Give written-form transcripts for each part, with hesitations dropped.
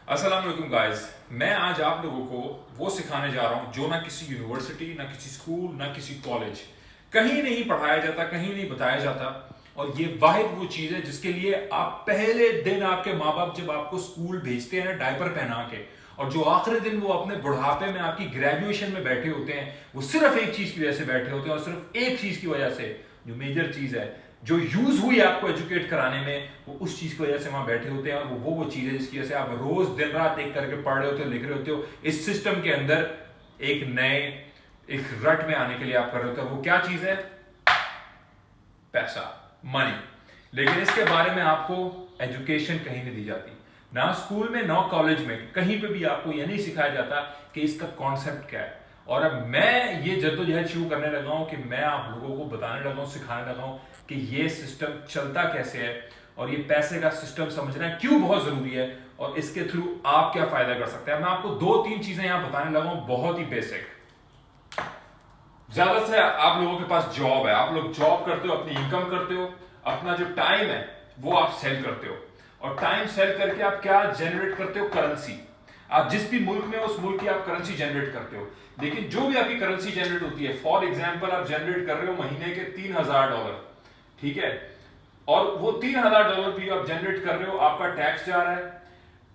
अस्सलाम वालेकुम गाइस। मैं आज आप लोगों को वो सिखाने जा रहा हूँ जो ना किसी यूनिवर्सिटी, ना किसी स्कूल, ना किसी कॉलेज कहीं नहीं पढ़ाया जाता, कहीं नहीं बताया जाता। और ये वाहिद वो चीज़ है जिसके लिए आप पहले दिन आपके माँ बाप जब आपको स्कूल भेजते हैं ना डायपर पहना के, और जो आखिरी दिन वो अपने बुढ़ापे में आपकी ग्रेजुएशन में बैठे होते हैं, वो सिर्फ एक चीज़ की वजह से बैठे होते हैं, और सिर्फ एक चीज़ की वजह से, जो मेजर चीज़ है जो यूज हुई आपको एजुकेट कराने में, वो उस चीज की वजह से वहां बैठे होते हैं। और वो चीज है जिसकी वजह से आप रोज दिन रात एक करके पढ़ रहे होते हो, लिख रहे होते हो इस सिस्टम के अंदर एक नए एक रट में आने के लिए आप कर रहे होते हो। वो क्या चीज है? पैसा, मनी। लेकिन इसके बारे में आपको एजुकेशन कहीं नहीं दी जाती, ना स्कूल में ना कॉलेज में, कहीं पे भी आपको यह नहीं सिखाया जाता कि इसका कॉन्सेप्ट क्या है। और अब मैं ये जद्दोजहद शुरू करने लगा हूं कि मैं आप लोगों को बताने लगा हूं, सिखाने लगा हूं कि ये सिस्टम चलता कैसे है, और ये पैसे का सिस्टम समझना क्यों बहुत जरूरी है, और इसके थ्रू आप क्या फायदा कर सकते हैं। मैं आपको दो तीन चीजें यहां बताने लगा हूं, बहुत ही बेसिक। ज्यादा से आप लोगों के पास जॉब है, आप लोग जॉब करते हो, अपनी इनकम करते हो, अपना जो टाइम है वो आप सेल करते हो, और टाइम सेल करके आप क्या जनरेट करते हो? करेंसी। आप जिस भी मुल्क में उस मुल्क की आप करेंसी जनरेट करते हो। लेकिन जो भी आपकी करेंसी जनरेट होती है, फॉर एग्जाम्पल आप जनरेट कर रहे हो महीने के $3000, ठीक है, और वो $3000 भी आप जनरेट कर रहे हो, आपका टैक्स जा रहा है,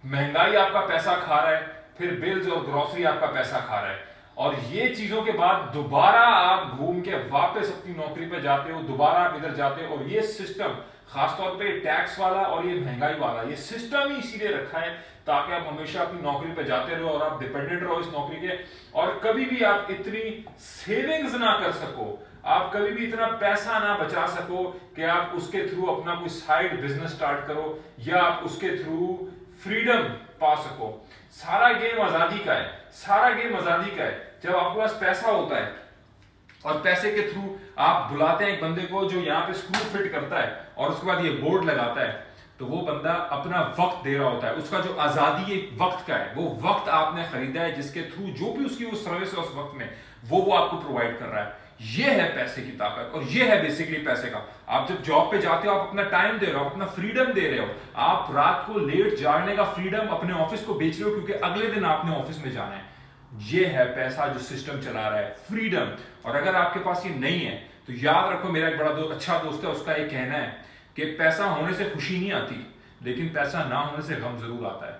महंगाई आपका पैसा खा रहा है, फिर बिल्स और ग्रोसरी आपका पैसा खा रहा है, और ये चीजों के बाद दोबारा आप घूम के वापस अपनी नौकरी पे जाते हो, दोबारा आप इधर जाते हो। और ये सिस्टम खासतौर पे टैक्स वाला और ये महंगाई वाला, ये सिस्टम ही इसीलिए रखा है ताकि आप हमेशा अपनी नौकरी पे जाते रहो और आप डिपेंडेंट रहो इस नौकरी के, और कभी भी आप इतनी सेविंग्स ना कर सको, आप कभी भी इतना पैसा ना बचा सको कि आप उसके थ्रू अपना कोई साइड बिजनेस स्टार्ट करो, या आप उसके थ्रू फ्रीडम पा सको। सारा गेम आजादी का है, सारा गेम आजादी का है। जब आपके पास पैसा होता है और पैसे के थ्रू आप बुलाते हैं एक बंदे को जो यहाँ पे स्क्रू फिट करता है, और उसके बाद ये बोर्ड लगाता है, तो वो बंदा अपना वक्त दे रहा होता है। उसका जो आजादी एक वक्त का है, वो वक्त आपने खरीदा है, जिसके थ्रू जो भी उसकी वो सर्विस है उस वक्त में, वो आपको प्रोवाइड कर रहा है। ये है पैसे की ताकत, और ये है बेसिकली पैसे का। आप जब जॉब पे जाते हो, आप अपना टाइम दे रहे हो, अपना फ्रीडम दे रहे हो, आप रात को लेट जागने का फ्रीडम अपने ऑफिस को बेच रहे हो क्योंकि अगले दिन आपने ऑफिस में जाना है। ये है पैसा जो सिस्टम चला रहा है, फ्रीडम। और अगर आपके पास ये नहीं है तो याद रखो, मेरा एक बड़ा अच्छा दोस्त है, उसका एक कहना है कि पैसा होने से खुशी नहीं आती, लेकिन पैसा ना होने से गम जरूर आता है।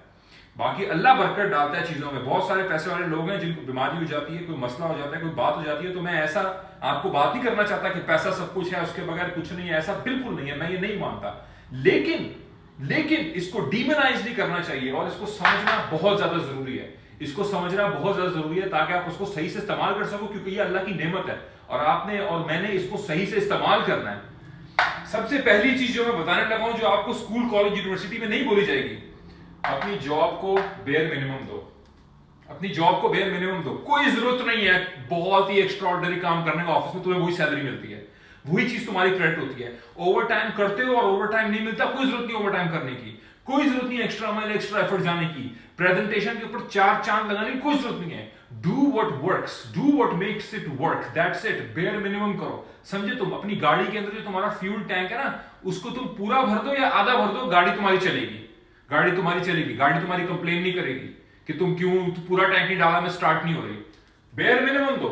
बाकी अल्लाह बरकत डालता है चीजों में। बहुत सारे पैसे वाले लोग हैं जिनको बीमारी हो जाती है, कोई मसला हो जाता है, कोई बात हो जाती है, तो मैं ऐसा आपको बात नहीं करना चाहता कि पैसा सब कुछ है, उसके बगैर कुछ नहीं है, ऐसा बिल्कुल नहीं है, मैं ये नहीं मानता। लेकिन इसको डीमोनाइज नहीं करना चाहिए, और इसको समझना बहुत ज्यादा जरूरी है। इसको समझना बहुत ज्यादा जरूरी है ताकि आप उसको सही से इस्तेमाल कर सको, क्योंकि ये अल्लाह की नेमत है, और आपने और मैंने इसको सही से इस्तेमाल करना है। सबसे पहली चीज जो मैं बताने लगा हूं, जो आपको स्कूल, कॉलेज, यूनिवर्सिटी में नहीं बोली जाएगी, अपनी जॉब को बेयर मिनिमम दो। अपनी जॉब को बेयर मिनिमम दो। कोई जरूरत नहीं है बहुत ही एक्स्ट्राऑर्डिनरी काम करने का, ऑफिस में तुम्हें वही सैलरी मिलती है, वही चीज तुम्हारी क्रेडिट होती है। ओवर टाइम करते हो और ओवर टाइम नहीं मिलता, कोई जरूरत नहीं ओवर टाइम करने की, कोई जरूरत नहीं एक्स्ट्रा माइल, एक्स्ट्रा एफर्ट जाने की, प्रेजेंटेशन के ऊपर 4 चांद लगाने की कोई जरूरत नहीं है। Do what works, do what makes it work, that's it. Bare minimum करो। समझे? तुम अपनी गाड़ी के अंदर जो तुम्हारा फ्यूल टैंक है ना, उसको तुम पूरा भर दो या आधा भर दो, गाड़ी तुम्हारी चलेगी, गाड़ी तुम्हारी चलेगी, गाड़ी तुम्हारी कंप्लेन नहीं करेगी कि तुम क्यों पूरा टैंक नहीं डाला, मैं स्टार्ट नहीं हो रही। बेयर मिनिमम दो,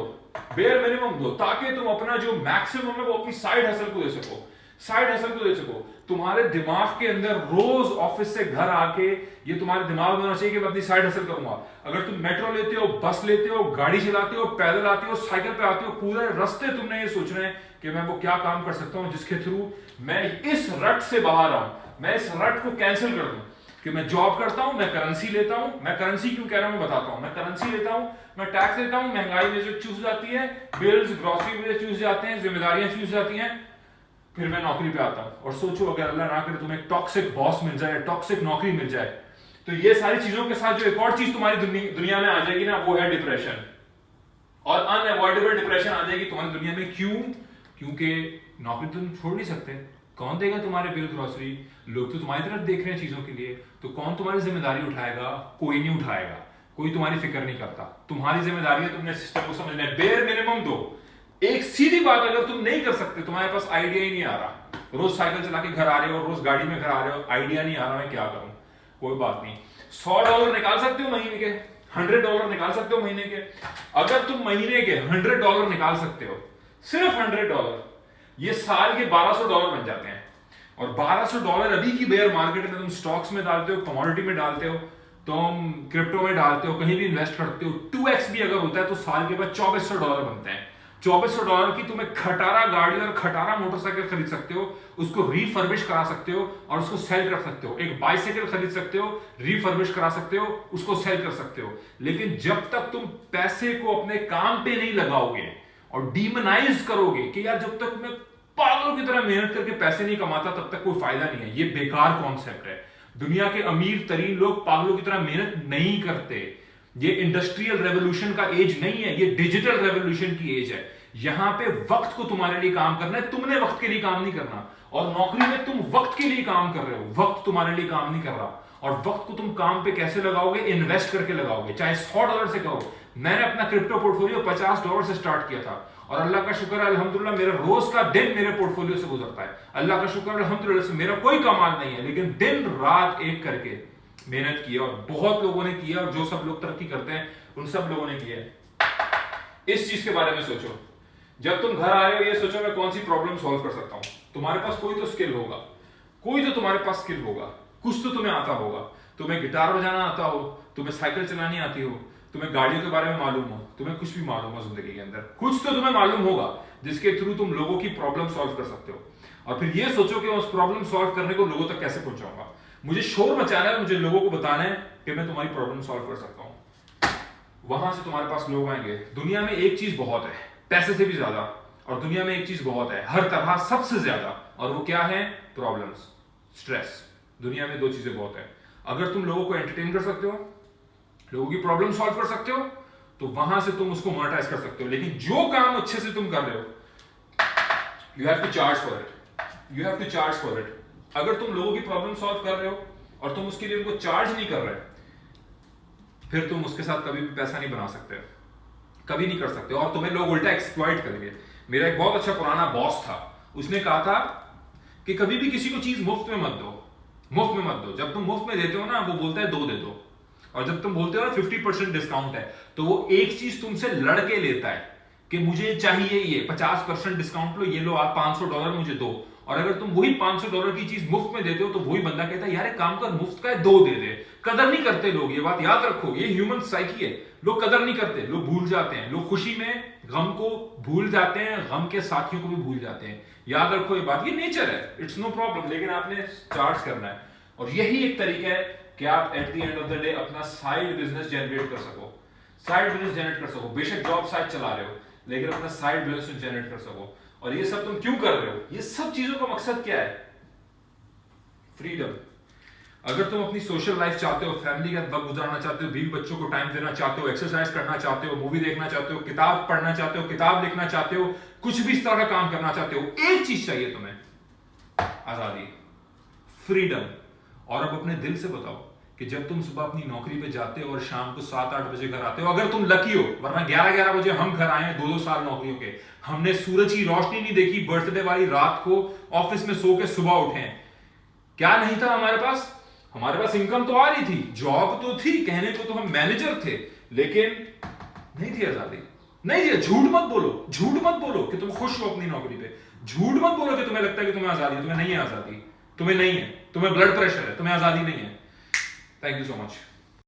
बेयर मिनिमम दो, ताकि तुम अपना जो मैक्सिमम है वो अपनी साइड हसल को दे सको, साइड हसल को दे सको। तुम्हारे दिमाग के अंदर रोज ऑफिस से घर आके ये तुम्हारे दिमाग में होना चाहिए कि मैं अपनी साइड हसल करूंगा। अगर तुम मेट्रो लेते हो, बस लेते हो, गाड़ी चलाते हो, पैदल आते हो, साइकिल पे आते हो, पूरे रास्ते तुमने ये सोचना है कि मैं वो क्या काम कर सकता हूं जिसके थ्रू मैं इस रट से बाहर आऊं, मैं इस रट को कैंसिल कर दूं। कि मैं जॉब करता हूं, मैं करेंसी लेता हूं। मैं करेंसी क्यों कह रहा हूं मैं बताता हूं। मैं करेंसी लेता हूं, मैं टैक्स देता हूं, महंगाई में जो चूस जाती है, बिल्स ग्रोसरी में चूस जाते हैं, जिम्मेदारियां चूस जाती हैं, फिर मैं नौकरी पे आता हूं। और सोचो अगर अल्लाह ना करे तुम्हें एक टॉक्सिक बॉस मिल जाए, टॉक्सिक नौकरी मिल जाए, तो ये सारी चीजों के साथ जो एक और चीज तुम्हारी दुनिया में आ जाएगी ना, वो है डिप्रेशन। और अनअवॉइडेबल डिप्रेशन आ जाएगी तुम्हारी दुनिया में। क्यों? क्योंकि नौकरी तुम छोड़ नहीं सकते। कौन देगा तुम्हारे बिल ग्रोसरी? लोग तो तुम्हारी तरफ देख रहे हैं चीजों के लिए, तो कौन तुम्हारी जिम्मेदारी उठाएगा? कोई नहीं उठाएगा, कोई तुम्हारी फिक्र नहीं करता। तुम्हारी जिम्मेदारी है तुमने सिस्टम को समझना है। बेयर मिनिमम दो। एक सीधी बात, अगर तुम नहीं कर सकते, तुम्हारे पास आइडिया ही नहीं आ रहा, रोज साइकिल चला के घर आ रहे हो, रोज गाड़ी में घर आ रहे हो, आइडिया नहीं आ रहा मैं क्या करूं, कोई बात नहीं। $100 निकाल सकते हो महीने के, $100 निकाल सकते हो महीने के। अगर तुम महीने के $100 निकाल सकते हो, सिर्फ $100, ये साल के $1200 बन जाते हैं। और $1200 अभी की बेयर मार्केट में तुम स्टॉक्स में डालते हो, कमोडिटी में डालते हो, तुम क्रिप्टो में डालते हो, कहीं भी इन्वेस्ट करते हो, 2x भी अगर होता है तो साल के बाद $2400 बनते हैं। $2400 की तुम एक खटारा गाड़ी और खटारा मोटरसाइकिल खरीद सकते हो, उसको रिफर्बिश करा सकते हो और उसको सेल कर सकते हो। एक बाइसाइकिल खरीद सकते हो, रिफर्बिश करा सकते हो, उसको सेल कर सकते हो। लेकिन जब तक तुम पैसे को अपने काम पे नहीं लगाओगे और डीमोनाइज करोगे कि यार जब तक मैं पागलों की तरह मेहनत करके पैसे नहीं कमाता तब तक कोई फायदा नहीं है, ये बेकार कॉन्सेप्ट है। दुनिया के अमीर तरीन लोग पागलों की तरह मेहनत नहीं करते। ये इंडस्ट्रियल रेवोल्यूशन का एज नहीं है, ये डिजिटल रेवोल्यूशन की एज है। यहां पे वक्त को तुम्हारे लिए काम करना है, तुमने वक्त के लिए काम नहीं करना। और नौकरी में तुम वक्त के लिए काम कर रहे हो, वक्त तुम्हारे लिए काम नहीं कर रहा। और वक्त को तुम काम पे कैसे लगाओगे? इन्वेस्ट करके लगाओगे, चाहे $100 से करो। मैंने अपना क्रिप्टो पोर्टफोलियो $50 से स्टार्ट किया था और अल्लाह का शुक्र है अल्हम्दुलिल्लाह मेरा रोज का दिन मेरे पोर्टफोलियो से गुजरता है। अल्लाह का शुक्र अल्हम्दुलिल्लाह से मेरा कोई कमाल नहीं है, लेकिन दिन रात एक करके मेहनत की और बहुत लोगों ने किया और जो सब लोग तरक्की करते हैं उन सब लोगों ने किया है। इस चीज के बारे में सोचो, जब तुम घर आ रहे हो ये सोचो मैं कौन सी प्रॉब्लम सॉल्व कर सकता हूं। तुम्हारे पास कोई तो स्किल होगा, कोई तो तुम्हारे पास स्किल होगा, कुछ तो तुम्हें आता होगा। तुम्हें गिटार बजाना आता हो, तुम्हें साइकिल चलानी आती हो, तुम्हें गाड़ियों के बारे में मालूम हो, तुम्हें कुछ भी मालूम हो जिंदगी के अंदर, कुछ तो तुम्हें मालूम होगा जिसके थ्रू तुम लोगों की प्रॉब्लम सॉल्व कर सकते हो। और फिर ये सोचो कि उस प्रॉब्लम सॉल्व करने को लोगों तक कैसे पहुंचाऊंगा। मुझे शोर मचाना है, मुझे लोगों को बताना है कि मैं तुम्हारी प्रॉब्लम सॉल्व कर सकता हूं। वहां से तुम्हारे पास लोग आएंगे। दुनिया में एक चीज बहुत है, पैसे से भी ज्यादा, और दुनिया में एक चीज बहुत है हर तरह सबसे ज्यादा, और वो क्या है? Problems, stress. दुनिया में दो चीजें बहुत है। अगर तुम लोगों को एंटरटेन कर सकते हो, लोगों की प्रॉब्लम सॉल्व कर सकते हो, तो वहां से तुम उसको मोनेटाइज कर सकते हो। लेकिन जो काम अच्छे से तुम कर रहे हो, you have to charge for it, you have to charge for it. अगर तुम लोगों की प्रॉब्लम सॉल्व कर रहे हो और तुम उसके लिए उनको चार्ज नहीं कर रहे, फिर तुम उसके साथ कभी भी पैसा नहीं बना सकते, कभी नहीं कर सकते, और तुम्हें लोग उल्टा एक्सप्लॉइट करेंगे। मेरा एक बहुत अच्छा पुराना बॉस था, उसने कहा था कि कभी भी किसी को चीज मुफ्त में मत दो, मुफ्त में मत दो। जब तुम मुफ्त में देते हो ना, वो बोलता है 2 दे दो, और जब तुम बोलते हो ना 50% डिस्काउंट है, तो वो एक चीज तुमसे लड़के लेता है कि मुझे चाहिए ये 50% डिस्काउंट लो, ये लो आप $500 मुझे दो। और अगर तुम वही $500 की चीज मुफ्त में देते हो तो वही बंदा कहता है यार एक काम कर, मुफ्त का है 2 दे दे। कदर नहीं करते लोग, ये बात याद रखो, ये ह्यूमन साइकी है। लोग कदर नहीं करते, लोग भूल जाते हैं, लोग खुशी में गम को भूल जाते हैं, गम के साथियों को भी भूल जाते हैं। याद रखो ये बात, ये नेचर है, इट्स नो प्रॉब्लम, लेकिन आपने चार्ज करना है। और यही एक तरीका है कि आप at the end of the day अपना साइड बिजनेस जनरेट कर सको, साइड बिजनेस जनरेट कर सको। बेशक जॉब साइड चला रहे हो, लेकिन अपना साइड बिजनेस जनरेट कर सको। और ये सब तुम क्यों कर रहे हो? ये सब चीजों का मकसद क्या है? फ्रीडम। अगर तुम अपनी सोशल लाइफ चाहते हो, फैमिली के साथ वक्त गुजारना चाहते हो, बीवी बच्चों को टाइम देना चाहते हो, एक्सरसाइज करना चाहते हो, मूवी देखना चाहते हो, किताब पढ़ना चाहते हो, किताब लिखना चाहते हो, कुछ भी इस तरह का काम करना चाहते हो, एक चीज चाहिए तुम्हें, आजादी, फ्रीडम। और अब अपने दिल से बताओ कि जब तुम सुबह अपनी नौकरी पे जाते हो और शाम को 7-8 बजे घर आते हो, अगर तुम लकी हो, वरना 11-11 बजे हम घर आए हैं 2-2 साल नौकरियों के, हमने सूरज की रोशनी नहीं देखी, बर्थडे वाली रात को ऑफिस में सो के सुबह उठे हैं। क्या नहीं था हमारे पास? हमारे पास इनकम तो आ रही थी, जॉब तो थी, कहने को तो हम मैनेजर थे, लेकिन नहीं थी आजादी, नहीं थी। झूठ मत बोलो, झूठ मत बोलो कि तुम खुश हो अपनी नौकरी पे, झूठ मत बोलो कि तुम्हें लगता है कि तुम्हें आजादी है, तुम्हें नहीं है आजादी, तुम्हें नहीं है, तुम्हें ब्लड प्रेशर है, तुम्हें आजादी नहीं है। Thank you so much.